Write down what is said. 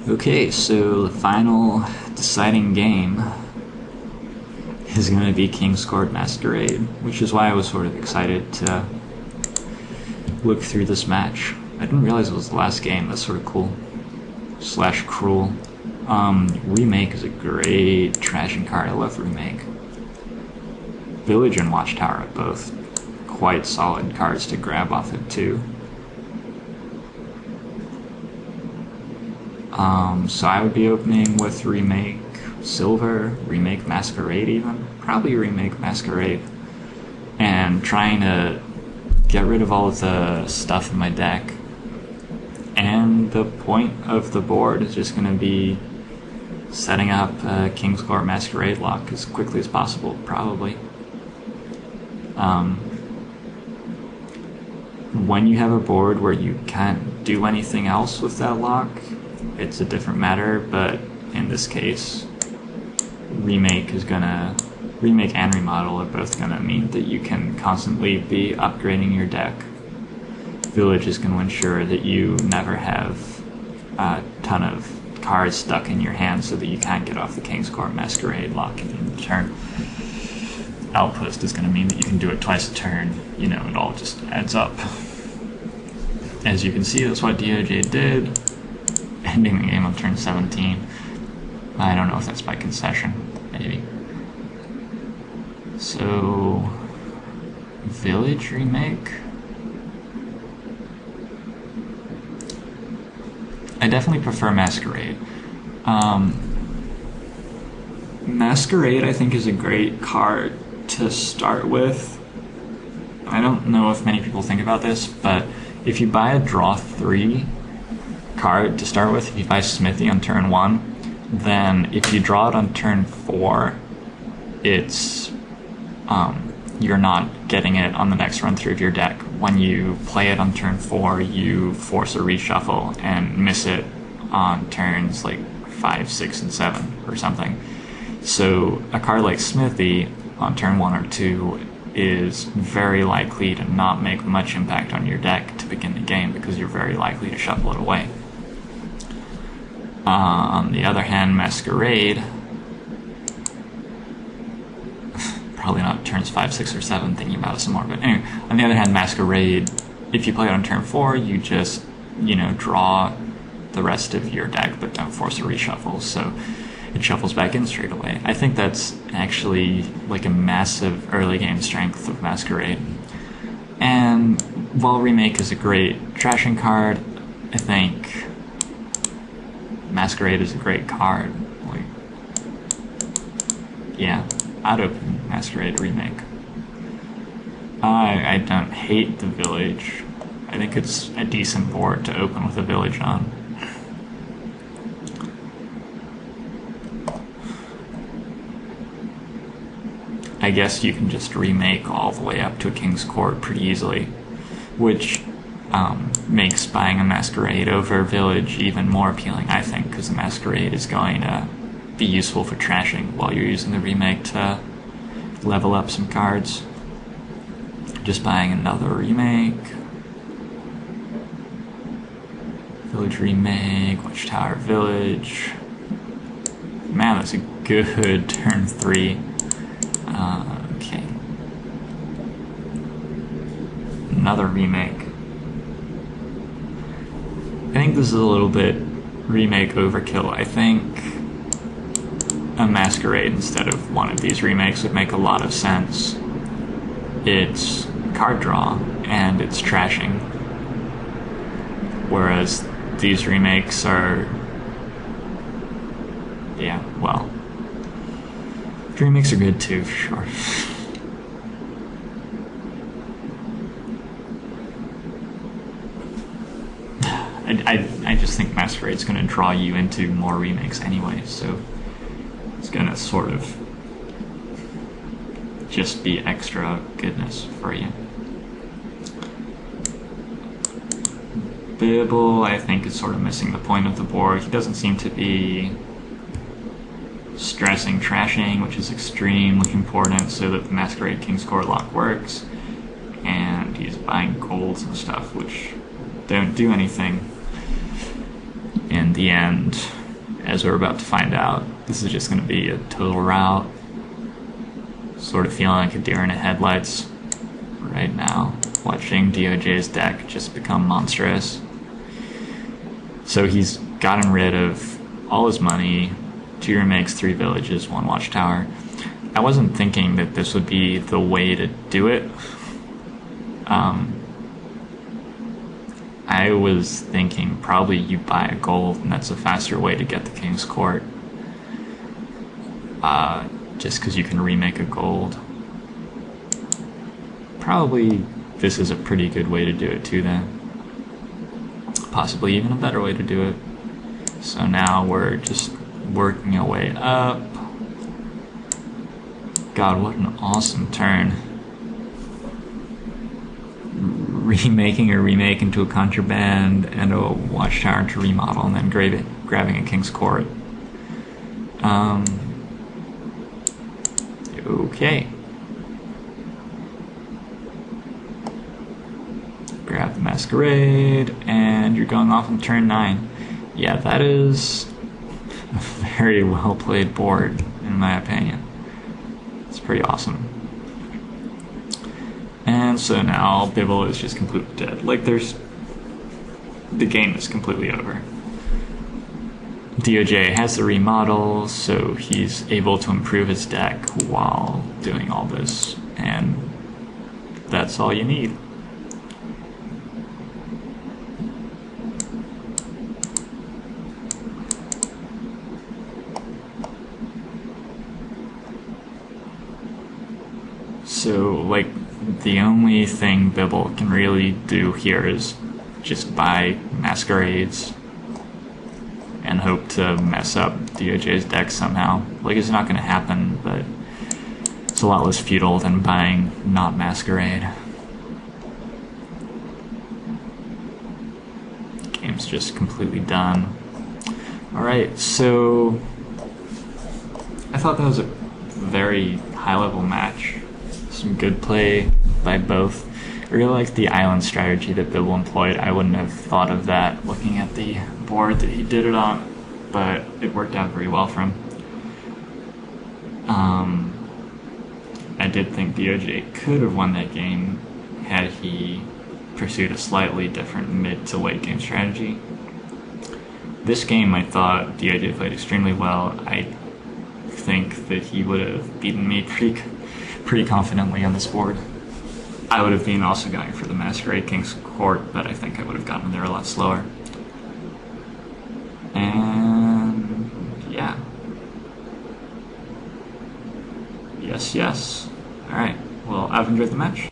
Okay, so the final deciding game is going to be King's Court Masquerade, which is why I was sort of excited to look through this match. I didn't realize it was the last game. That's sort of cool. Slash cruel. Remake is a great trashing card. I love Remake. Village and Watchtower are both quite solid cards to grab off it too. So I would be opening with Remake Silver, Remake Masquerade even, probably Remake Masquerade, and trying to get rid of all of the stuff in my deck. And the point of the board is just going to be setting up a King's Court Masquerade lock as quickly as possible, probably. When you have a board where you can't do anything else with that lock, it's a different matter, but in this case, Remake and Remodel are both gonna mean that you can constantly be upgrading your deck. Village is gonna ensure that you never have a ton of cards stuck in your hand so that you can't get off the King's Court Masquerade lock in the turn. Outpost is gonna mean that you can do it twice a turn. You know, it all just adds up. As you can see, that's what DOJ did, ending the game on turn 17. I don't know if that's by concession, maybe. So, Village Remake? I definitely prefer Masquerade. Masquerade, I think, is a great card to start with. I don't know if many people think about this, but if you buy a draw 3 card to start with, if you buy Smithy on turn 1, then if you draw it on turn 4, it's you're not getting it on the next run through of your deck. When you play it on turn 4, you force a reshuffle and miss it on turns like 5, 6, and 7 or something. So a card like Smithy on turn 1 or 2 is very likely to not make much impact on your deck to begin the game because you're very likely to shuffle it away. On the other hand, Masquerade, probably not turns 5, 6, or 7, thinking about it some more, but anyway, on the other hand, Masquerade, if you play it on turn 4, you just, draw the rest of your deck, but don't force a reshuffle, so it shuffles back in straight away. I think that's actually like a massive early game strength of Masquerade. And while Remake is a great trashing card, I think Masquerade is a great card. Like, yeah, I'd open Masquerade Remake. I don't hate the Village. I think it's a decent board to open with a Village on. I guess you can just remake all the way up to a King's Court pretty easily, which makes buying a Masquerade over Village even more appealing, I think, because the Masquerade is going to be useful for trashing while you're using the Remake to level up some cards. Just buying another Remake. Village Remake, Watchtower Village. Man, that's a good turn 3. Okay. Another Remake. I think this is a little bit Remake overkill. I think a Masquerade instead of one of these remakes would make a lot of sense. It's card draw and it's trashing, whereas these remakes are, yeah, well, the remakes are good too, for sure. I just think Masquerade's going to draw you into more remakes anyway, so it's going to sort of just be extra goodness for you. Bibble, I think, is sort of missing the point of the board. He doesn't seem to be stressing trashing, which is extremely important so that the Masquerade King's Court lock works, and he's buying golds and stuff, which don't do anything in the end, as we're about to find out, this is just going to be a total rout. Sort of feeling like a deer in the headlights right now, watching DOJ's deck just become monstrous. So he's gotten rid of all his money, 2 remakes, 3 villages, 1 watchtower. I wasn't thinking that this would be the way to do it. I was thinking probably you buy a gold, and that's a faster way to get the King's Court. Just because you can remake a gold. Probably this is a pretty good way to do it too then. Possibly even a better way to do it. So now we're just working our way up. God, what an awesome turn. Remaking a remake into a contraband and a watchtower to remodel, and then grabbing a King's Court. Okay. Grab the Masquerade, and you're going off on turn 9. Yeah, that is a very well played board, in my opinion. It's pretty awesome. And so now Bibble is just completely dead. Like, the game is completely over. DOJ has the remodel, so he's able to improve his deck while doing all this, and that's all you need. So, like, the only thing Bibble can really do here is just buy Masquerades and hope to mess up DOJ's deck somehow. Like, it's not going to happen, but it's a lot less futile than buying not Masquerade. Game's just completely done. Alright, so I thought that was a very high-level match. Some good play by both. I really liked the island strategy that Bibble employed. I wouldn't have thought of that looking at the board that he did it on, but it worked out very well for him. I did think DOJ could have won that game had he pursued a slightly different mid to late game strategy. This game I thought DOJ played extremely well. I think that he would have beaten me pretty confidently on this board. I would have been also going for the Masquerade King's Court, but I think I would have gotten there a lot slower. And yeah. Yes. Alright, well, I've enjoyed the match.